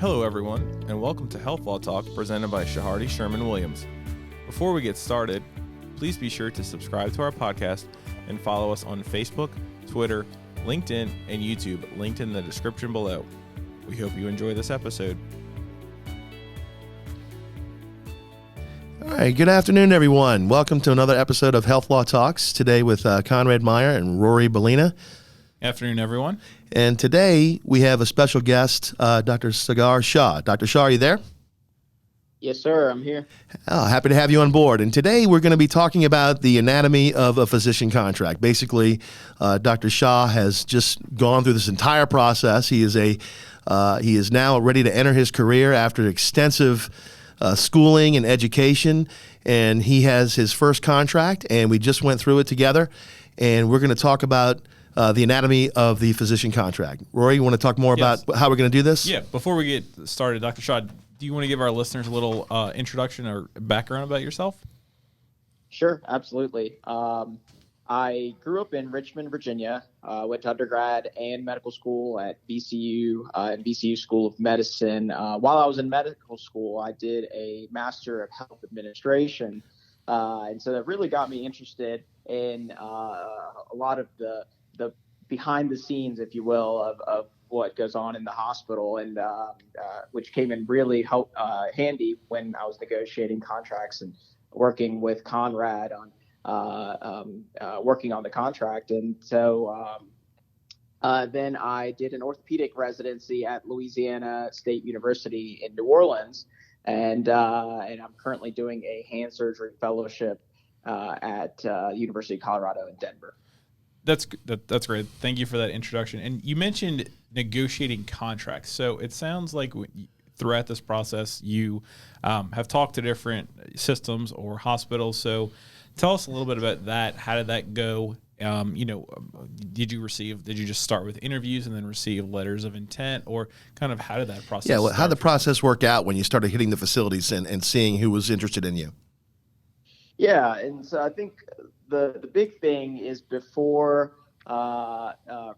Hello everyone, and welcome to Health Law Talk presented by Shahardy Sherman Williams. Before we get started, please be sure to subscribe to our podcast and follow us on Facebook, Twitter, LinkedIn, and YouTube, linked in the description below. We hope you enjoy this episode. All right, good afternoon, everyone. Welcome to another episode of Health Law Talks, today with Conrad, Meyer and Rory, Bellina. Afternoon, everyone. And today we have a special guest, Dr. Sagar Shah. Dr. Shah, are you there? Yes, sir. I'm here. Oh, happy to have you on board. And today we're going to be talking about the anatomy of a physician contract. Basically, Dr. Shah has just gone through this entire process. He is now ready to enter his career after extensive schooling and education, and he has his first contract, and we just went through it together, and we're going to talk about the anatomy of the physician contract. Rory, you want to talk more about how we're going to do this? Yeah, before we get started, Dr. Shaw, do you want to give our listeners a little introduction or background about yourself? Sure, absolutely. I grew up in Richmond, Virginia, went to undergrad and medical school at VCU and VCU School of Medicine. While I was in medical school, I did a Master of Health Administration. And so that really got me interested in a lot of the behind the scenes, if you will, of what goes on in the hospital, and which came in really handy when I was negotiating contracts and working with Conrad on working on the contract. And so then I did an orthopedic residency at Louisiana State University in New Orleans, and I'm currently doing a hand surgery fellowship at University of Colorado in Denver. That's great. Thank you for that introduction. And you mentioned negotiating contracts. So it sounds like throughout this process, you have talked to different systems or hospitals. So tell us a little bit about that. How did that go? Did you just start with interviews and then receive letters of intent, or kind of how did that process start? How did the process work out when you started hitting the facilities and seeing who was interested in you? Yeah, and so I think the big thing is before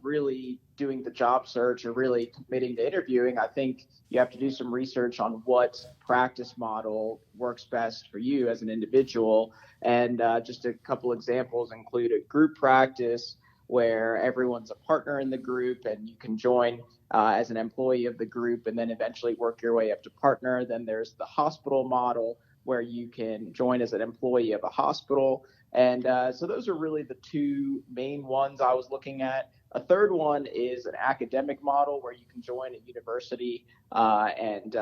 really doing the job search or really committing to interviewing, I think you have to do some research on what practice model works best for you as an individual. And just a couple examples include a group practice where everyone's a partner in the group and you can join as an employee of the group and then eventually work your way up to partner. Then there's the hospital model where you can join as an employee of a hospital. And so those are really the two main ones I was looking at. A third one is an academic model where you can join a university and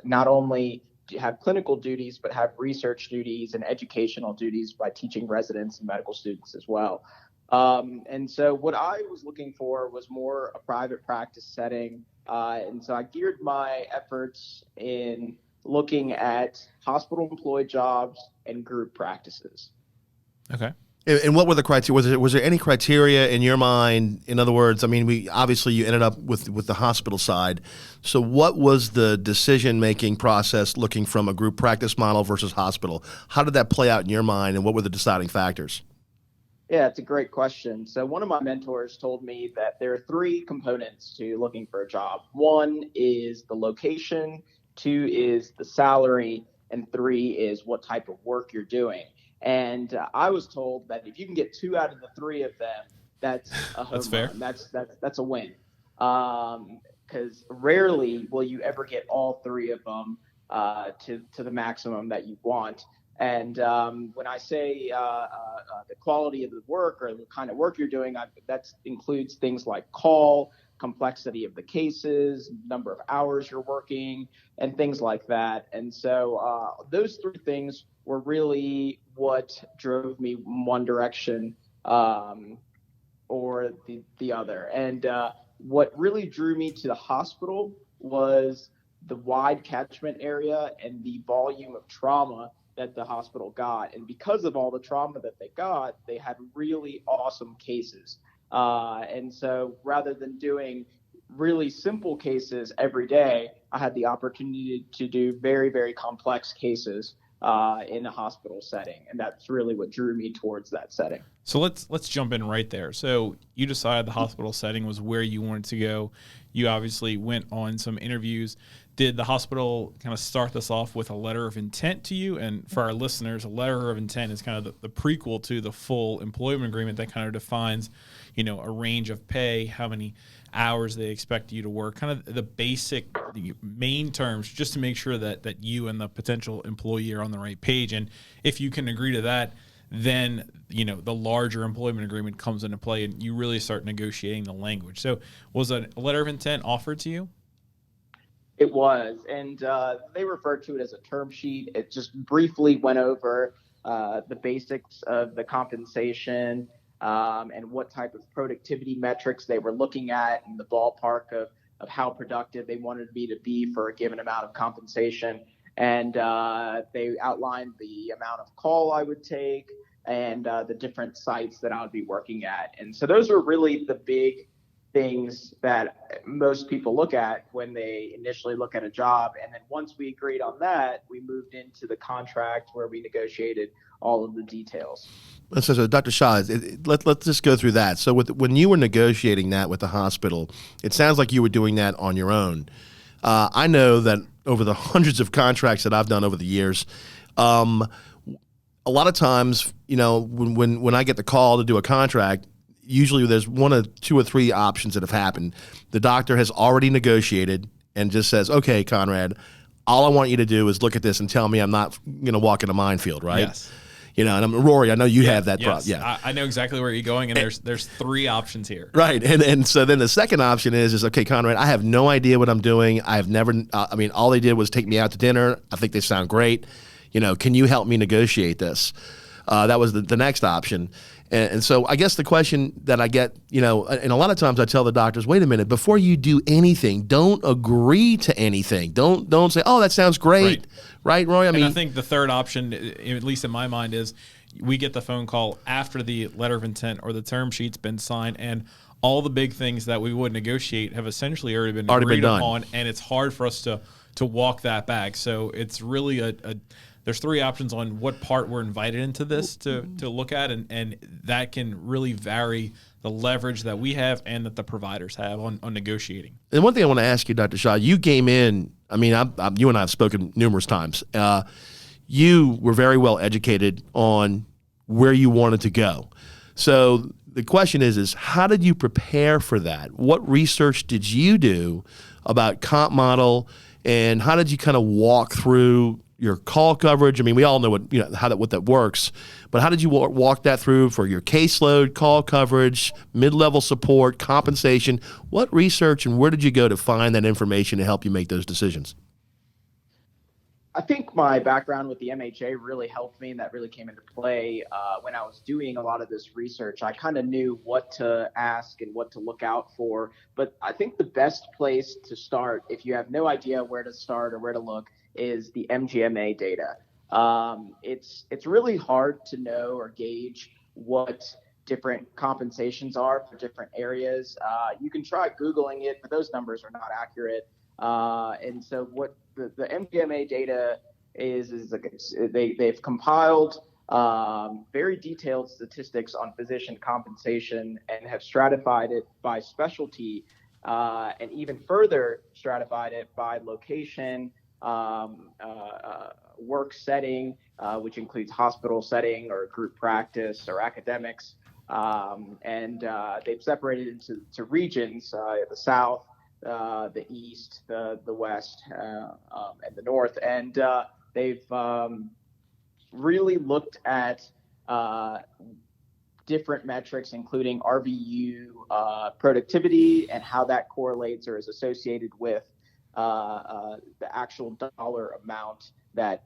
not only have clinical duties, but have research duties and educational duties by teaching residents and medical students as well. And so what I was looking for was more a private practice setting. And so I geared my efforts in looking at hospital employed jobs and group practices. Okay. And what were the criteria? Was there any criteria in your mind? In other words, I mean, you ended up with the hospital side. So what was the decision-making process looking from a group practice model versus hospital? How did that play out in your mind, and what were the deciding factors? Yeah, it's a great question. So one of my mentors told me that there are three components to looking for a job. One is the location, two is the salary, and three is what type of work you're doing. And I was told that if you can get two out of the three of them, that's a home run. That's a win. Because rarely will you ever get all three of them to the maximum that you want. And when I say the quality of the work or the kind of work you're doing, that includes things like call, complexity of the cases, number of hours you're working, and things like that. And so those three things were really what drove me one direction or the other. And what really drew me to the hospital was the wide catchment area and the volume of trauma that the hospital got. And because of all the trauma that they got, they had really awesome cases. And so rather than doing really simple cases every day, I had the opportunity to do very, very complex cases in a hospital setting, and that's really what drew me towards that setting. So let's jump in right there. So you decided the hospital setting was where you wanted to go. You obviously went on some interviews. Did the hospital kind of start this off with a letter of intent to you? And for our listeners, a letter of intent is kind of the prequel to the full employment agreement that kind of defines, a range of pay, how many hours they expect you to work, kind of the main terms, just to make sure that you and the potential employee are on the right page. And if you can agree to that, then the larger employment agreement comes into play and you really start negotiating the language. So was a letter of intent offered to you? It was, and they referred to it as a term sheet. It just briefly went over the basics of the compensation and what type of productivity metrics they were looking at in the ballpark of how productive they wanted me to be for a given amount of compensation. And they outlined the amount of call I would take and the different sites that I would be working at. And so those were really the big things that most people look at when they initially look at a job. And then once we agreed on that, we moved into the contract where we negotiated all of the details. So Dr. Shah, let's just go through that. So when you were negotiating that with the hospital, it sounds like you were doing that on your own. I know that over the hundreds of contracts that I've done over the years, a lot of times, when I get the call to do a contract, usually there's one or two or three options that have happened. The doctor has already negotiated and just says, okay, Conrad, all I want you to do is look at this and tell me I'm not going to walk in a minefield, right? Yes. And I'm Rory, I know you have that problem. Yes. Yeah. I know exactly where you're going, and there's three options here. Right. And so then the second option is okay, Conrad, I have no idea what I'm doing. I have never, all they did was take me out to dinner. I think they sound great. Can you help me negotiate this? That was the next option. And so I guess the question that I get, and a lot of times I tell the doctors, wait a minute, before you do anything, don't agree to anything. Don't say, oh, that sounds great. Right, Roy? I think the third option, at least in my mind, is we get the phone call after the letter of intent or the term sheet's been signed, and all the big things that we would negotiate have essentially already been agreed upon, and it's hard for us to walk that back. So it's really there's three options on what part we're invited into this to look at, and that can really vary the leverage that we have and that the providers have on negotiating. And one thing I want to ask you, Dr. Shah, you came in, you and I have spoken numerous times. You were very well educated on where you wanted to go. So the question is how did you prepare for that? What research did you do about comp model, and how did you kind of walk through your call coverage? I mean, we all know what that works, but how did you walk that through for your caseload, call coverage, mid-level support, compensation? What research and where did you go to find that information to help you make those decisions? I think my background with the MHA really helped me, and that really came into play when I was doing a lot of this research. I kind of knew what to ask and what to look out for, but I think the best place to start, if you have no idea where to start or where to look, is the MGMA data. It's really hard to know or gauge what different compensations are for different areas. You can try Googling it, but those numbers are not accurate. And so what the MGMA data is they've compiled very detailed statistics on physician compensation and have stratified it by specialty and even further stratified it by location, work setting, which includes hospital setting or group practice or academics. And they've separated into regions, the South, the East, the West, and the North. And they've really looked at different metrics, including RVU productivity and how that correlates or is associated with the actual dollar amount that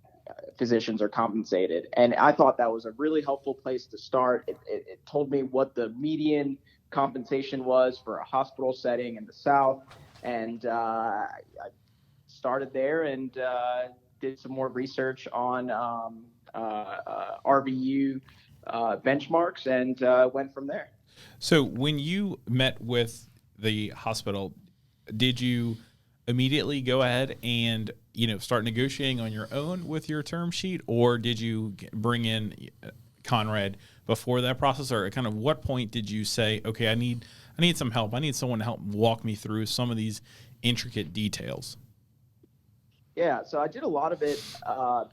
physicians are compensated. And I thought that was a really helpful place to start. It told me what the median compensation was for a hospital setting in the South. And I started there and did some more research on RVU benchmarks and went from there. So when you met with the hospital, did you immediately go ahead and, start negotiating on your own with your term sheet, or did you bring in Conrad before that process, or kind of what point did you say, okay, I need some help. I need someone to help walk me through some of these intricate details? Yeah, so I did a lot of it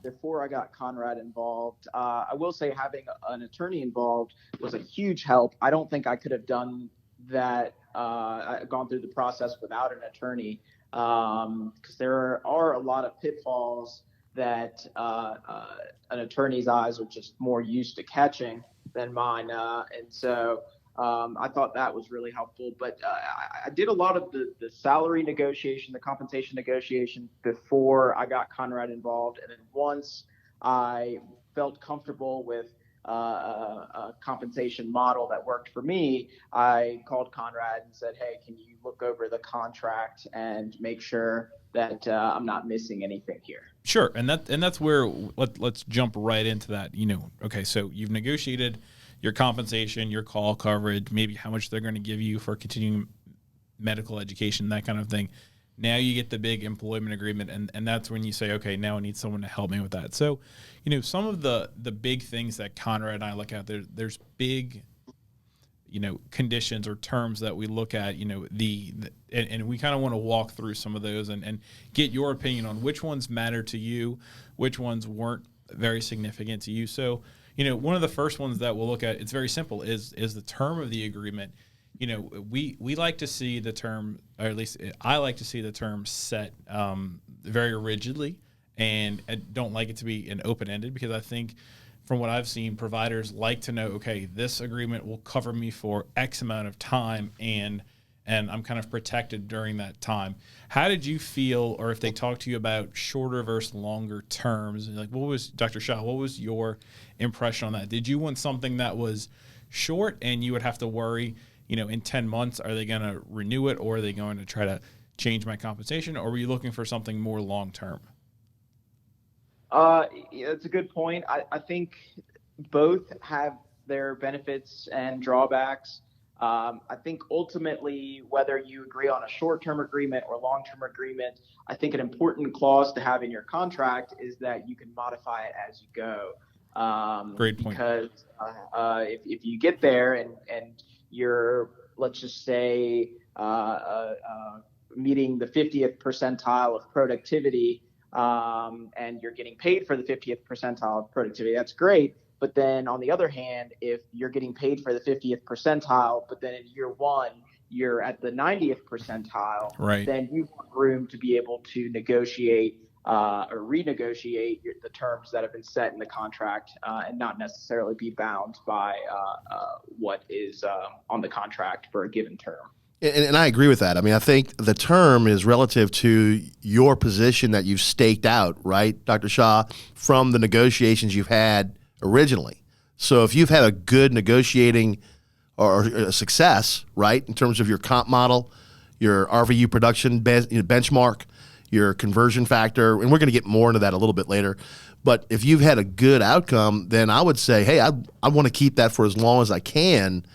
before I got Conrad involved. I will say having an attorney involved was a huge help. I don't think I could have done that, gone through the process without an attorney, because there are a lot of pitfalls that an attorney's eyes are just more used to catching than mine. And so I thought that was really helpful. But I did a lot of the salary negotiation, the compensation negotiation before I got Conrad involved. And then once I felt comfortable with a compensation model that worked for me, I called Conrad and said, hey, can you look over the contract and make sure that I'm not missing anything here? Sure. And that's where let's jump right into that. Okay, so you've negotiated your compensation, your call coverage, maybe how much they're going to give you for continuing medical education, that kind of thing. Now you get the big employment agreement, and that's when you say, okay, now I need someone to help me with that. So, some of the big things that Conrad and I look at, there's big, conditions or terms that we look at, and we kind of want to walk through some of those and get your opinion on which ones matter to you, which ones weren't very significant to you. So, one of the first ones that we'll look at, it's very simple, is the term of the agreement. We like to see the term, or at least I like to see the term set very rigidly, and I don't like it to be an open-ended, because I think from what I've seen, providers like to know, okay, this agreement will cover me for X amount of time, and I'm kind of protected during that time. How did you feel, or if they talked to you about shorter versus longer terms, like Dr. Shah, what was your impression on that? Did you want something that was short and you would have to worry, in 10 months, are they going to renew it, or are they going to try to change my compensation, or were you looking for something more long-term? Yeah, that's a good point. I think both have their benefits and drawbacks. I think ultimately, whether you agree on a short-term agreement or long-term agreement, I think an important clause to have in your contract is that you can modify it as you go. Great point. Because if you get there and you're, let's just say, meeting the 50th percentile of productivity, and you're getting paid for the 50th percentile of productivity, that's great. But then on the other hand, if you're getting paid for the 50th percentile, but then in year one, you're at the 90th percentile, right, then you want room to be able to negotiate or renegotiate the terms that have been set in the contract, and not necessarily be bound by what is on the contract for a given term. And I agree with that. I mean, I think the term is relative to your position that you've staked out, right, Dr. Shah, from the negotiations you've had originally. So if you've had a good negotiating or a success, right, in terms of your comp model, your RVU production benchmark, your conversion factor, and we're going to get more into that a little bit later. But if you've had a good outcome, then I would say, hey, I want to keep that for as long as I can,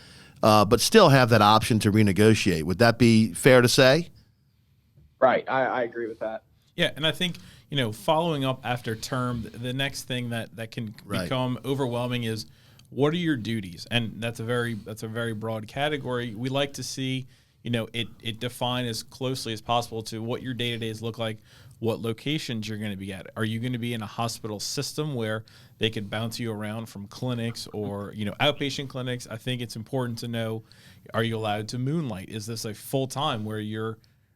but still have that option to renegotiate. Would that be fair to say? Right. I agree with that. Yeah, and I think, following up after term, the next thing that can become overwhelming is, what are your duties? And that's a very broad category. We like to see, it defined as closely as possible to what your day-to-days look like, what locations you're going to be at. Are you going to be in a hospital system where they could bounce you around from clinics or, outpatient clinics? I think it's important to know, are you allowed to moonlight? Is this a full-time where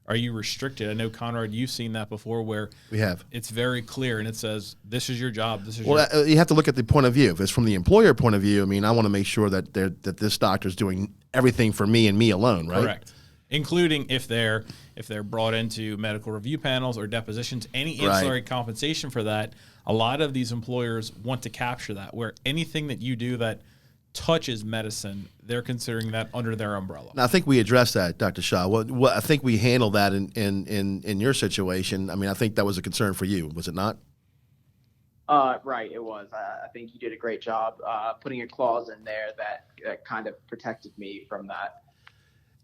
are you restricted? I know, Conrad, you've seen that before, where we have. It's very clear and it says, this is your job. You have to look at the point of view. If it's from the employer point of view, I mean, I want to make sure that this doctor's doing everything for me and me alone, right? Correct. Including if they're brought into medical review panels or depositions, any ancillary compensation for that. A lot of these employers want to capture that, where anything that you do that touches medicine, they're considering that under their umbrella. Now, I think we addressed that, Dr. Shah. I think we handled that in your situation. I mean, I think that was a concern for you, was it not? Right, it was. I think you did a great job putting a clause in there that kind of protected me from that.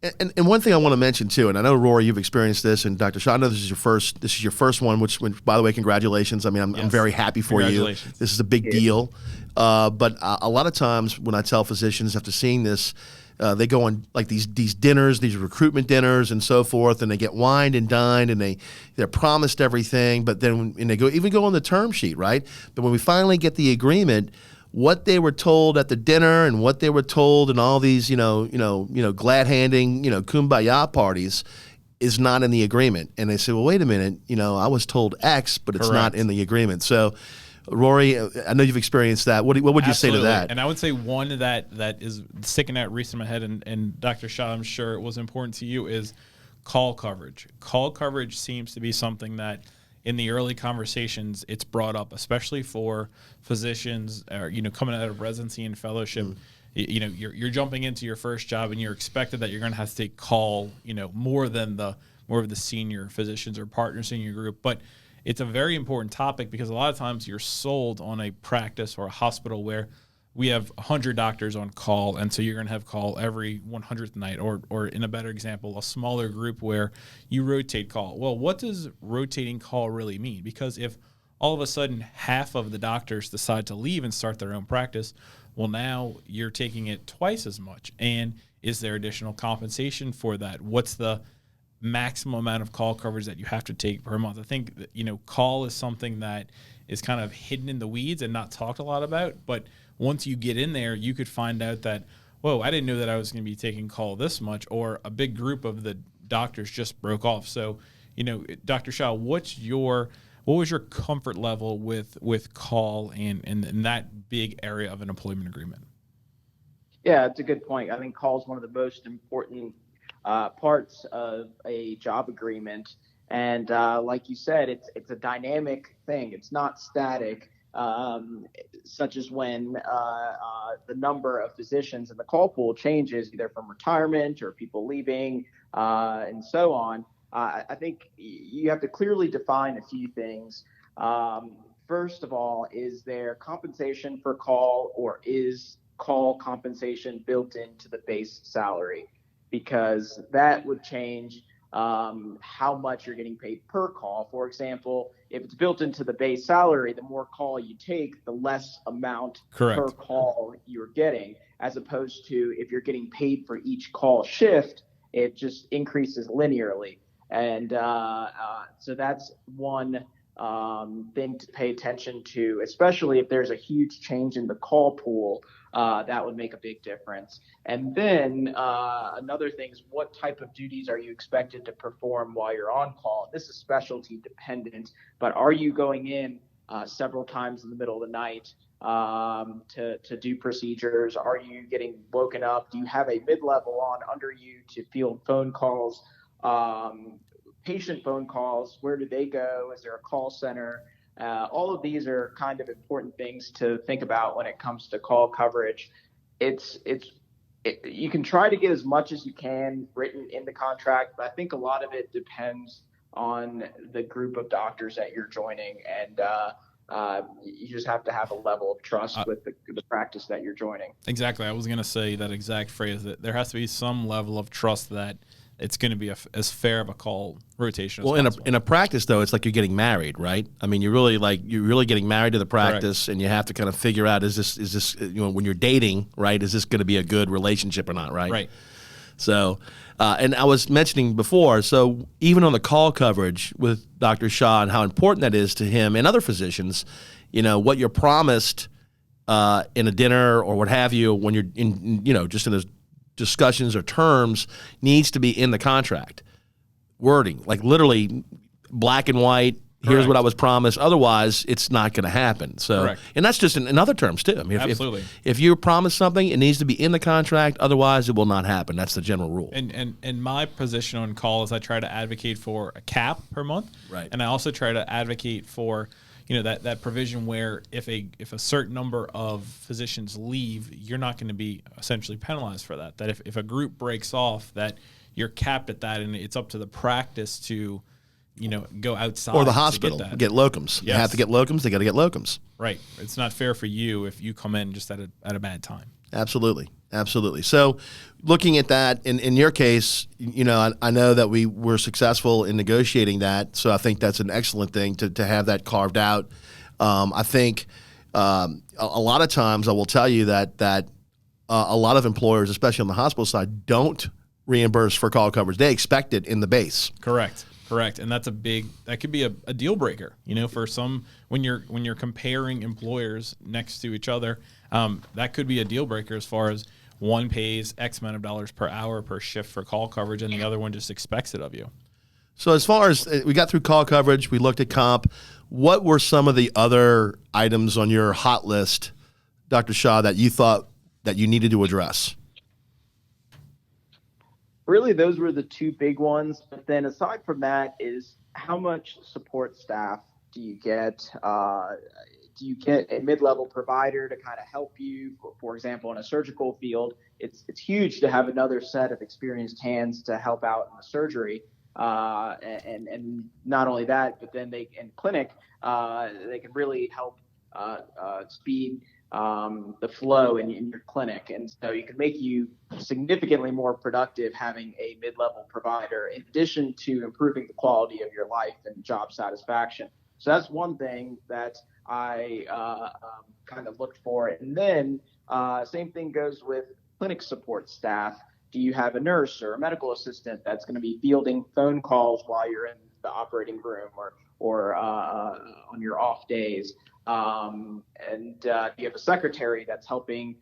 And one thing I want to mention too, and I know Rory, you've experienced this, and Dr. Shah, I know this is your first one. Which by the way, congratulations. I mean, I'm very happy for you. This is a big deal. But a lot of times when I tell physicians after seeing this, they go on like these dinners, these recruitment dinners, and so forth, and they get wined and dined, and they're promised everything, but then and they go on the term sheet, right? But when we finally get the agreement, what they were told at the dinner and what they were told in all these, glad handing, kumbaya parties is not in the agreement. And they say, well, wait a minute, I was told X, but it's not in the agreement. So, Rory, I know you've experienced that. What would you say to that? And I would say one that is sticking out recently in my head, and Dr. Shah, I'm sure it was important to you, is call coverage. Call coverage seems to be something that in the early conversations, it's brought up, especially for physicians, or coming out of residency and fellowship. You're jumping into your first job, and you're expected that you're going to have to take call, more of the senior physicians or partners in your group. But it's a very important topic because a lot of times you're sold on a practice or a hospital where we have 100 doctors on call, and so you're going to have call every 100th night, or in a better example, a smaller group where you rotate call. Well, what does rotating call really mean? Because if all of a sudden half of the doctors decide to leave and start their own practice, well, now you're taking it twice as much. And is there additional compensation for that? What's the maximum amount of call coverage that you have to take per month? I think that, call is something that is kind of hidden in the weeds and not talked a lot about, but once you get in there, you could find out that, whoa, I didn't know that I was going to be taking call this much, or a big group of the doctors just broke off. So, Dr. Shah, what was your comfort level with call and that big area of an employment agreement? Yeah, it's a good point. I think call is one of the most important parts of a job agreement. And like you said, it's a dynamic thing. It's not static. Such as when the number of physicians in the call pool changes, either from retirement or people leaving, and so on. I think you have to clearly define a few things. First of all, is there compensation for call, or is call compensation built into the base salary? Because that would change how much you're getting paid per call. For example, if it's built into the base salary, the more call you take, the less amount per call you're getting, as opposed to if you're getting paid for each call shift, it just increases linearly. And so that's one thing to pay attention to, especially if there's a huge change in the call pool. That would make a big difference. And then another thing is, what type of duties are you expected to perform while you're on call? This is specialty dependent, but are you going in several times in the middle of the night to do procedures? Are you getting woken up? Do you have a mid-level on under you to field phone calls, patient phone calls? Where do they go? Is there a call center? All of these are kind of important things to think about when it comes to call coverage. You can try to get as much as you can written in the contract, but I think a lot of it depends on the group of doctors that you're joining, and you just have to have a level of trust with the practice that you're joining. Exactly. I was going to say that exact phrase, that there has to be some level of trust that it's going to be as fair of a call rotation as possible. In a practice, though, it's like you're getting married, right? I mean, you're really getting married to the practice. Correct. And you have to kind of figure out, is this when you're dating, right? Is this going to be a good relationship or not, right? Right. So, and I was mentioning before, so even on the call coverage with Dr. Shah and how important that is to him and other physicians, what you're promised in a dinner or what have you, when you're in, just in those discussions or terms, needs to be in the contract. Wording, like literally black and white. Correct. Here's what I was promised. Otherwise, it's not going to happen. So, correct. And that's just in other terms too. I mean, absolutely. If you're promised something, it needs to be in the contract. Otherwise, it will not happen. That's the general rule. And my position on call is I try to advocate for a cap per month. Right. And I also try to advocate for that provision where if a certain number of physicians leave, you're not going to be essentially penalized for that. That if a group breaks off, that you're capped at that, and it's up to the practice to go outside. Or the hospital, get locums. Yes. You have to get locums, they got to get locums. Right. It's not fair for you if you come in just at a bad time. Absolutely. Absolutely. So looking at that, in your case, I know that we were successful in negotiating that. So I think that's an excellent thing to have that carved out. I think a lot of times I will tell you that a lot of employers, especially on the hospital side, don't reimburse for call coverage. They expect it in the base. Correct. And that could be a deal breaker, for some, when you're comparing employers next to each other, that could be a deal breaker as far as one pays X amount of dollars per hour per shift for call coverage and the other one just expects it of you. So as far as we got through call coverage, we looked at comp. What were some of the other items on your hot list, Dr. Shah, that you thought that you needed to address? Really, those were the two big ones. But then aside from that is how much support staff do you get? Do you get a mid-level provider to kind of help you? For example, in a surgical field, it's huge to have another set of experienced hands to help out in the surgery. And not only that, but then in clinic, they can really help speed the flow in your clinic. And so you can make you significantly more productive having a mid-level provider in addition to improving the quality of your life and job satisfaction. So that's one thing that I kind of looked for. And then same thing goes with clinic support staff. Do you have a nurse or a medical assistant that's going to be fielding phone calls while you're in the operating room or on your off days? And do you have a secretary that's helping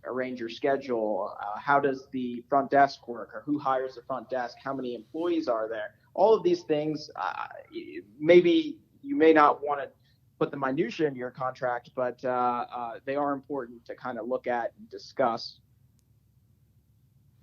arrange your schedule? How does the front desk work, or who hires the front desk? How many employees are there? All of these things, maybe you may not want to put the minutia in your contract, but they are important to kind of look at and discuss.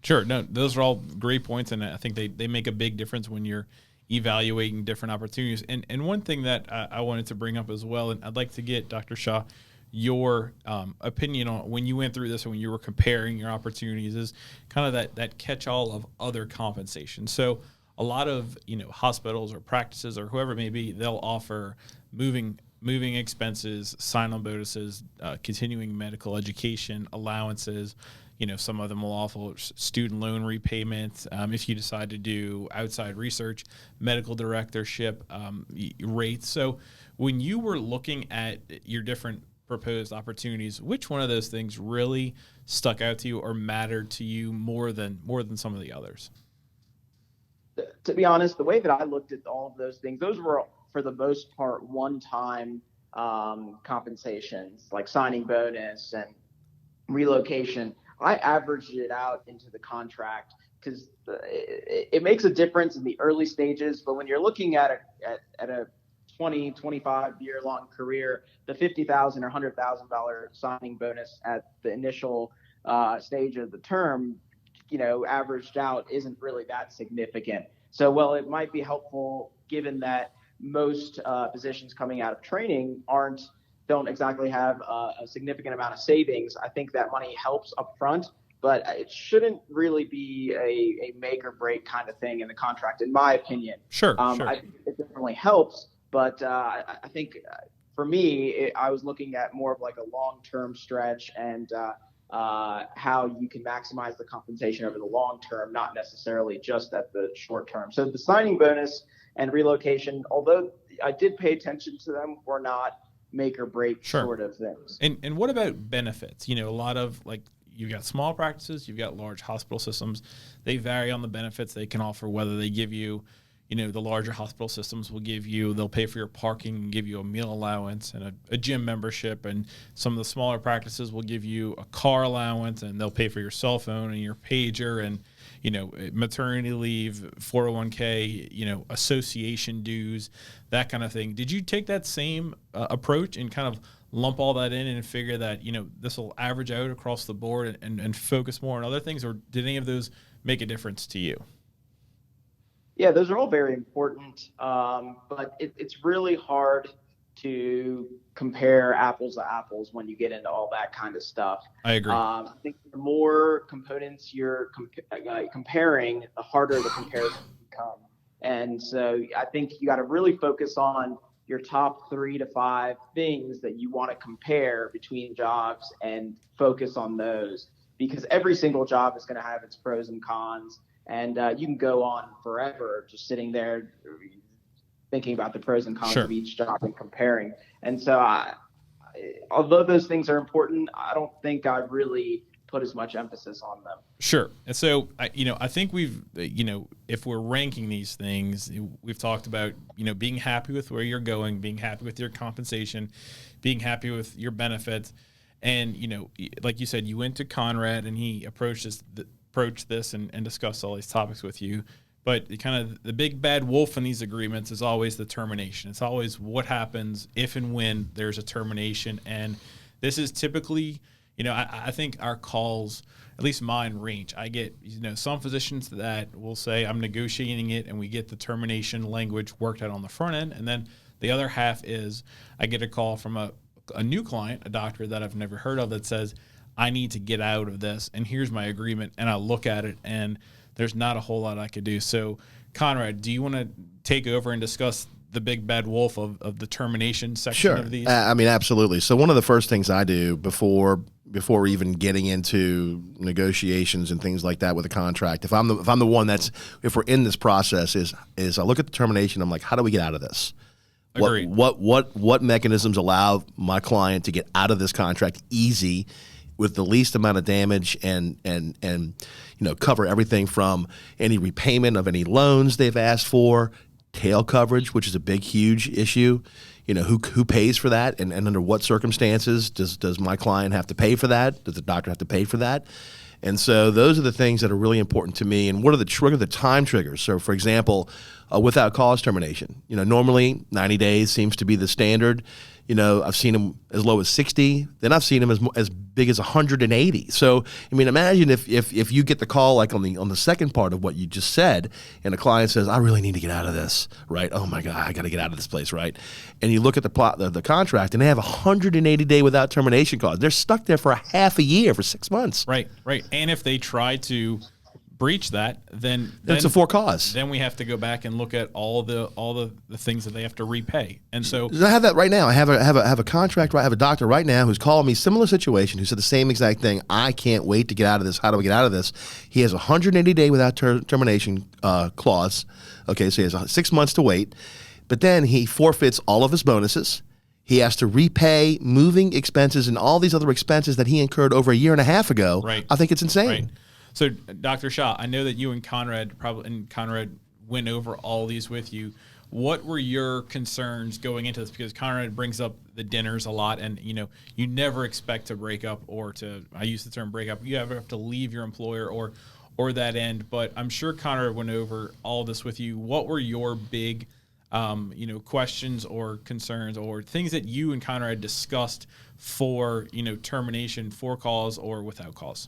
Sure. No, those are all great points, and I think they make a big difference when you're evaluating different opportunities. And one thing that I wanted to bring up as well, and I'd like to get Dr. Shah your opinion on when you went through this and when you were comparing your opportunities, is kind of that catch-all of other compensation. So a lot of hospitals or practices or whoever it may be, they'll offer moving expenses, sign-on bonuses, continuing medical education allowances. Some of them will offer student loan repayment. If you decide to do outside research, medical directorship rates. So when you were looking at your different proposed opportunities, which one of those things really stuck out to you or mattered to you more than some of the others? To be honest, the way that I looked at all of those things, those were for the most part one-time compensations, like signing bonus and relocation. I averaged it out into the contract because it makes a difference in the early stages. But when you're looking at a 20, 25 year long career, the $50,000 or $100,000 signing bonus at the initial stage of the term, averaged out isn't really that significant. So, well, it might be helpful given that most physicians coming out of training don't exactly have a significant amount of savings. I think that money helps up front, but it shouldn't really be a make or break kind of thing in the contract, in my opinion. Sure. I think it definitely helps, but I think for me, I was looking at more of like a long-term stretch and how you can maximize the compensation over the long term, not necessarily just at the short term. So the signing bonus and relocation, although I did pay attention to them, were not make or break sort of things. And what about benefits? A lot of you've got small practices, you've got large hospital systems. They vary on the benefits they can offer, whether they give you, the larger hospital systems they'll pay for your parking and give you a meal allowance and a gym membership. And some of the smaller practices will give you a car allowance and they'll pay for your cell phone and your pager and, maternity leave, 401k, association dues, that kind of thing. Did you take that same approach and kind of lump all that in and figure that, this will average out across the board and focus more on other things? Or did any of those make a difference to you? Yeah, those are all very important, but it's really hard to compare apples to apples when you get into all that kind of stuff. I agree. I think the more components you're comparing, the harder the comparison becomes. And so I think you got to really focus on your top 3 to 5 things that you want to compare between jobs and focus on those, because every single job is going to have its pros and cons. And you can go on forever just sitting there thinking about the pros and cons Sure. of each job and comparing. And so although those things are important, I don't think I really put as much emphasis on them. Sure. And so, I think we've, if we're ranking these things, we've talked about, being happy with where you're going, being happy with your compensation, being happy with your benefits. And, like you said, you went to Conrad and he approached this and discussed all these topics with you. But kind of the big bad wolf in these agreements is always the termination. It's always what happens if and when there's a termination. And this is typically, I think our calls, at least mine, range. I get, some physicians that will say I'm negotiating it and we get the termination language worked out on the front end. And then the other half is I get a call from a new client, a doctor that I've never heard of, that says, I need to get out of this and here's my agreement. And I look at it and there's not a whole lot I could do. So, Conrad, do you want to take over and discuss the big bad wolf of the termination section of these? I mean, absolutely. So one of the first things I do before even getting into negotiations and things like that with a contract, if I'm the one if we're in this process, is I look at the termination. I'm like, how do we get out of this? Agreed. What mechanisms allow my client to get out of this contract easy, with the least amount of damage, and cover everything from any repayment of any loans they've asked for, tail coverage, which is a big, huge issue. Who pays for that, and under what circumstances does my client have to pay for that? Does the doctor have to pay for that? And so those are the things that are really important to me. And what are the time triggers? So, for example, without cause termination. Normally 90 days seems to be the standard. I've seen them as low as 60. Then I've seen them as big as 180. So, I mean, imagine if you get the call like on the second part of what you just said, and a client says, "I really need to get out of this," right? Oh my God, I got to get out of this place, right? And you look at the contract, and they have a 180-day without termination clause. They're stuck there for a half a year, for 6 months. Right. And if they try to breach that, then it's a for cause. Then we have to go back and look at all the things that they have to repay. And so I have that right now. I have a contract. I have a doctor right now who's calling me, similar situation, who said the same exact thing. I can't wait to get out of this. How do we get out of this? He has a 180-day without termination clause. Okay, so he has 6 months to wait, but then he forfeits all of his bonuses. He has to repay moving expenses and all these other expenses that he incurred over a year and a half ago. Right. I think it's insane. Right. So, Dr. Shah, I know that you and Conrad went over all these with you. What were your concerns going into this? Because Conrad brings up the dinners a lot, and you never expect to break up I use the term break up. You ever have to leave your employer or that end. But I'm sure Conrad went over all this with you. What were your big questions or concerns or things that you and Conrad discussed for termination, for cause or without cause?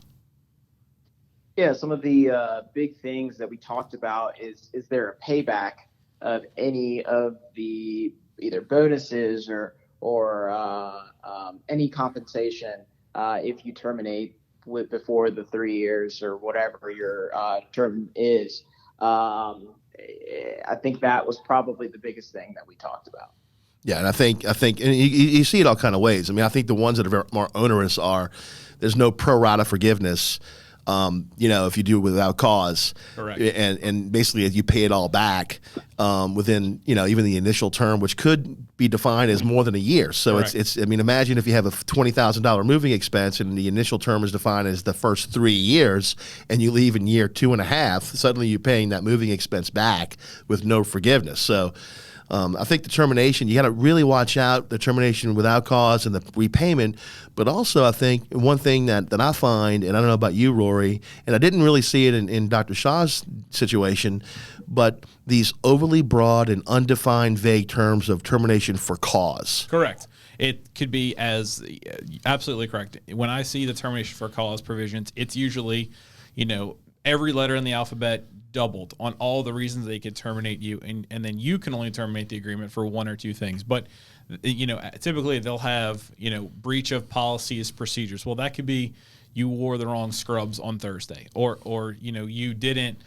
Yeah, some of the big things that we talked about is there a payback of any of the either bonuses or any compensation if you terminate before the 3 years or whatever your term is. I think that was probably the biggest thing that we talked about. Yeah, and I think and you see it all kind of ways. I mean, I think the ones that are very more onerous are there's no pro rata forgiveness. If you do it without cause, correct, and basically you pay it all back within even the initial term, which could be defined as more than a year. So correct. it's I mean, imagine if you have a $20,000 moving expense and the initial term is defined as the first 3 years, and you leave in year 2.5. Suddenly you're paying that moving expense back with no forgiveness. So. I think the termination, you got to really watch out the termination without cause and the repayment. But also, I think one thing that I find, and I don't know about you, Rory, and I didn't really see it in Dr. Shah's situation, but these overly broad and undefined, vague terms of termination for cause. Correct. It could be absolutely correct. When I see the termination for cause provisions, it's usually, every letter in the alphabet doubled on all the reasons they could terminate you, and then you can only terminate the agreement for one or two things. But typically they'll have breach of policies, procedures. Well, that could be you wore the wrong scrubs on Thursday, or you didn't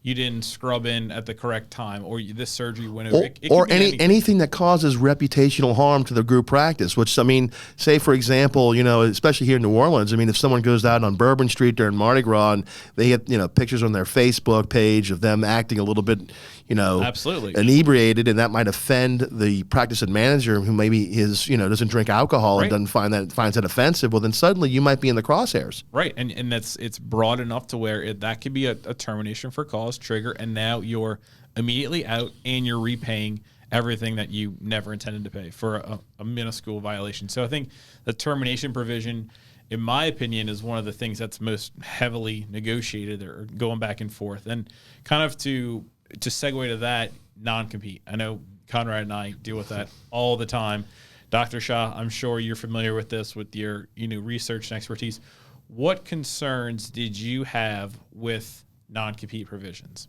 you didn't scrub in at the correct time, or this surgery went over. It Or could be anything that causes reputational harm to the group practice, which, I mean, say, for example, especially here in New Orleans, I mean, if someone goes out on Bourbon Street during Mardi Gras and they get, pictures on their Facebook page of them acting a little bit, absolutely inebriated, and that might offend the practice manager who maybe doesn't drink alcohol right. and finds that offensive, well, then suddenly you might be in the crosshairs. Right, and it's broad enough to where that could be a termination for cause trigger, and now you're immediately out and you're repaying everything that you never intended to pay for a minuscule violation. So I think the termination provision, in my opinion, is one of the things that's most heavily negotiated or going back and forth. And kind of to segue to that, non-compete. I know Conrad and I deal with that all the time. Dr. Shah, I'm sure you're familiar with this with your research and expertise. What concerns did you have with non-compete provisions?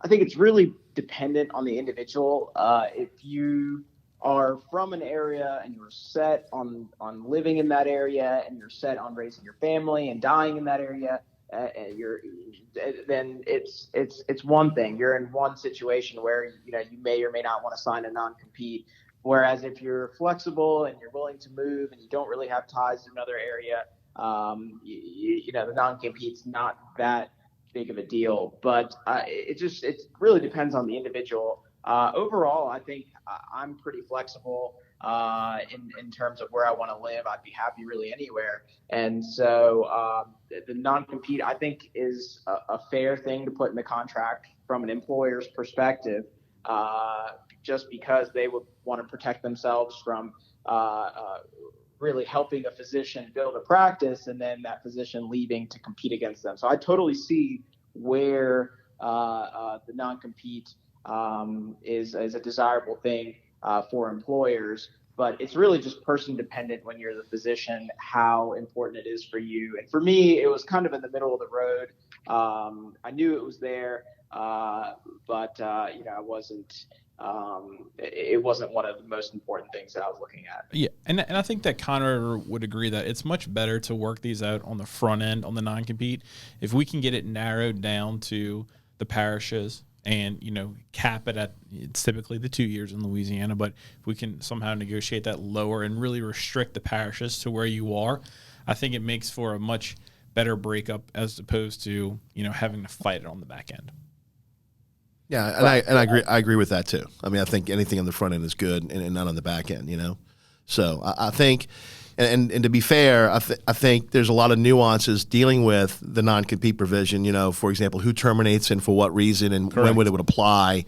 I think it's really dependent on the individual. If you are from an area and you're set on living in that area and you're set on raising your family and dying in that area, then it's one thing. You're in one situation where you may or may not want to sign a non-compete. Whereas if you're flexible and you're willing to move and you don't really have ties to another area, the non-compete's not that big of a deal. But it really depends on the individual. Overall, I think I'm pretty flexible in terms of where I want to live. I'd be happy really anywhere. And so the non-compete, I think, is a fair thing to put in the contract from an employer's perspective, just because they would want to protect themselves from really helping a physician build a practice and then that physician leaving to compete against them. So I totally see where the non-compete is a desirable thing for employers, but it's really just person dependent when you're the physician, how important it is for you. And for me, it was kind of in the middle of the road. I knew it was there, but I wasn't. It wasn't one of the most important things that I was looking at. Yeah, and I think that Conrad would agree that it's much better to work these out on the front end on the non-compete. If we can get it narrowed down to the parishes and, cap it at, it's typically the 2 years in Louisiana, but if we can somehow negotiate that lower and really restrict the parishes to where you are, I think it makes for a much better breakup as opposed to, having to fight it on the back end. Yeah, and I agree with that too. I mean, I think anything on the front end is good, and not on the back end. So I think, and to be fair, I think there's a lot of nuances dealing with the non-compete provision. For example, who terminates and for what reason, and Correct. when it would apply.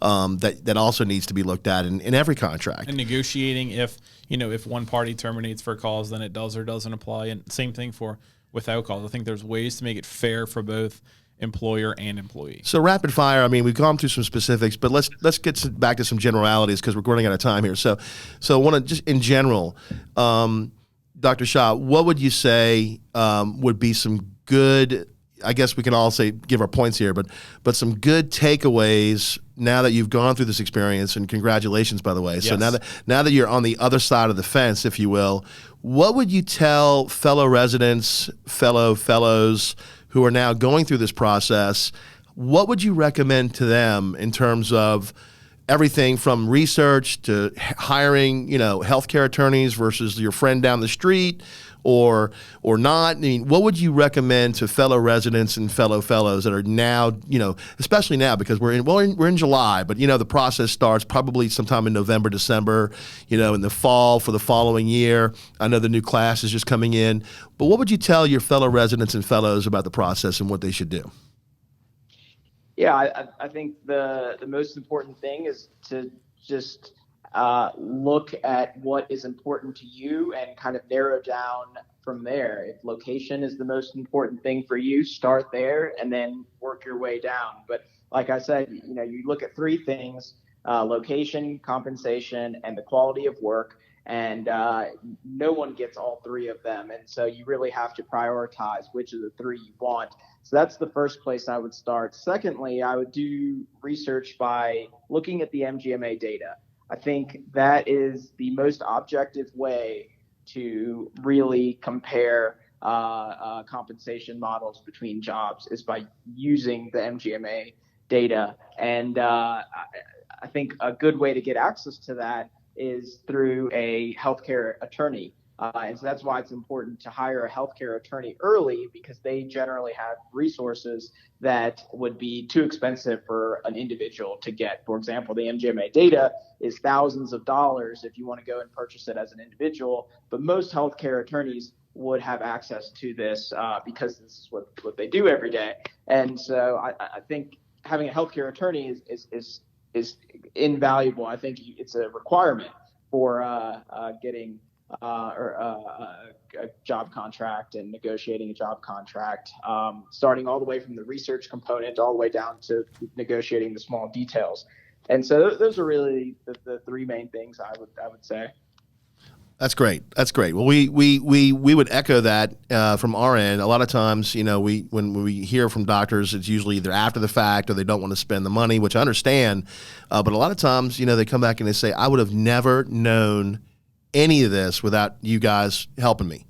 That also needs to be looked at in every contract. And negotiating if one party terminates for a cause, then it does or doesn't apply, and same thing for without cause. I think there's ways to make it fair for both employer and employee. So rapid fire, I mean, we've gone through some specifics, but let's get back to some generalities because we're running out of time here. So I want to just in general, Dr. Shah, what would you say would be some good, I guess we can all say, give our points here, but some good takeaways now that you've gone through this experience, and congratulations, by the way. Yes. So now that you're on the other side of the fence, if you will, what would you tell fellow residents, fellows who are now going through this process? What would you recommend to them in terms of everything from research to hiring, healthcare attorneys versus your friend down the street or not? I mean, what would you recommend to fellow residents and fellows that are now, especially now because we're in July, but the process starts probably sometime in November, December, in the fall for the following year. I know the new class is just coming in, but what would you tell your fellow residents and fellows about the process and what they should do? Yeah, I think the most important thing is to just look at what is important to you and kind of narrow down from there. If location is the most important thing for you, start there and then work your way down. But like I said, you look at three things: location, compensation, and the quality of work. And no one gets all three of them. And so you really have to prioritize which of the three you want. So that's the first place I would start. Secondly, I would do research by looking at the MGMA data. I think that is the most objective way to really compare compensation models between jobs is by using the MGMA data. And I think a good way to get access to that is through a healthcare attorney. And so that's why it's important to hire a healthcare attorney early, because they generally have resources that would be too expensive for an individual to get. For example, the MGMA data is thousands of dollars if you want to go and purchase it as an individual, but most healthcare attorneys would have access to this because this is what they do every day. And so I think having a healthcare attorney is invaluable. I think it's a requirement for getting a job contract and negotiating a job contract, starting all the way from the research component all the way down to negotiating the small details. And so those are really the three main things I would say. That's great. That's great. Well, we would echo that from our end. A lot of times, when we hear from doctors, it's usually either after the fact or they don't want to spend the money, which I understand. But a lot of times, they come back and they say, I would have never known any of this without you guys helping me.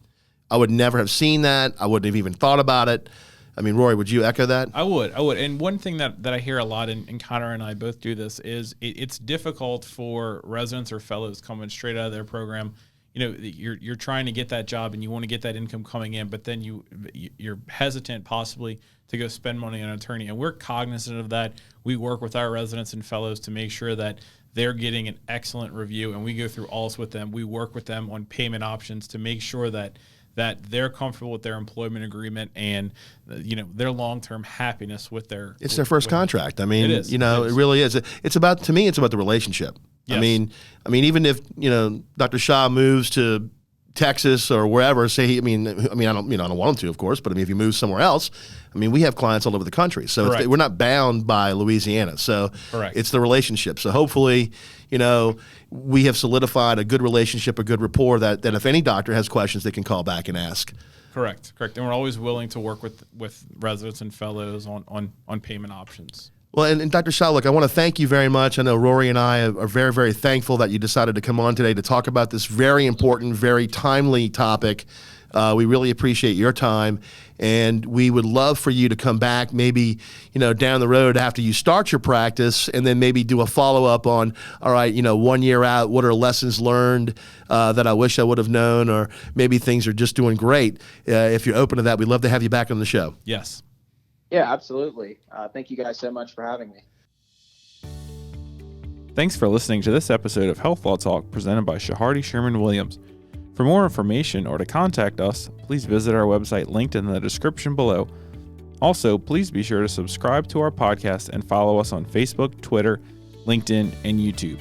I would never have seen that. I wouldn't have even thought about it. I mean, Rory, would you echo that? I would. And one thing that I hear a lot, and Conrad and I both do this, is it's difficult for residents or fellows coming straight out of their program. You're trying to get that job and you want to get that income coming in, but then you're hesitant possibly to go spend money on an attorney. And we're cognizant of that. We work with our residents and fellows to make sure that they're getting an excellent review, and we go through all this with them. We work with them on payment options to make sure that they're comfortable with their employment agreement and their long-term happiness with their. It's their first contract. I mean, it is. It really is. It's about the relationship. Yes. I mean, even if Dr. Shah moves to Texas or wherever, I don't want him to, of course, but if he moves somewhere else, we have clients all over the country, so we're not bound by Louisiana. So Correct. It's the relationship. So hopefully, we have solidified a good relationship, a good rapport that if any doctor has questions, they can call back and ask. Correct. And we're always willing to work with residents and fellows on payment options. Well, and Dr. Shah, look, I want to thank you very much. I know Rory and I are very, very thankful that you decided to come on today to talk about this very important, very timely topic. We really appreciate your time, and we would love for you to come back maybe, down the road after you start your practice, and then maybe do a follow-up on, all right, 1 year out, what are lessons learned that I wish I would have known, or maybe things are just doing great. If you're open to that, we'd love to have you back on the show. Yes. Yeah, absolutely. Thank you guys so much for having me. Thanks for listening to this episode of Health Law Talk presented by Shahardy Sherman Williams. For more information or to contact us, please visit our website linked in the description below. Also, please be sure to subscribe to our podcast and follow us on Facebook, Twitter, LinkedIn, and YouTube.